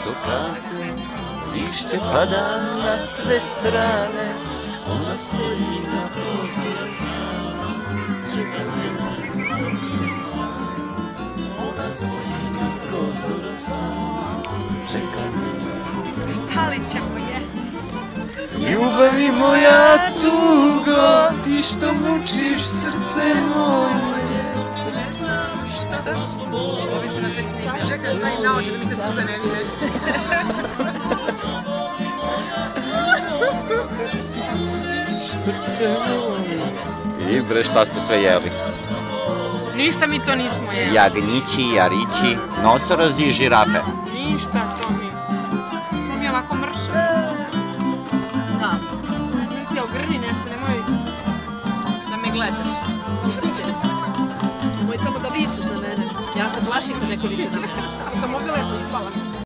sokake, lišće pada na sve strane, ona sedi na prozor sama, čeka me ona sedi na prozor sama, čeka me. Šta li ćemo jesti? Ljubavi moja tugo, ti što mučiš srce moje, ne znam šta su boli. Ovi se na sve snimaju. Čekaj, stavim na oči da mi se suze ne vide. Srce moje. I bre, šta ste sve jeli? Ništa mi to nismo jeli. Jagnjići, jarići, nosorozi i žirafe. Ništa to mi. Smo mi ovako mrše. Da. Lucija, ogrni nešto, nemoj da me gledaš. Nemoj samo da vičeš na mene. Ja se plašim kad neko viče na mene. Što sam mogla lepo ispala.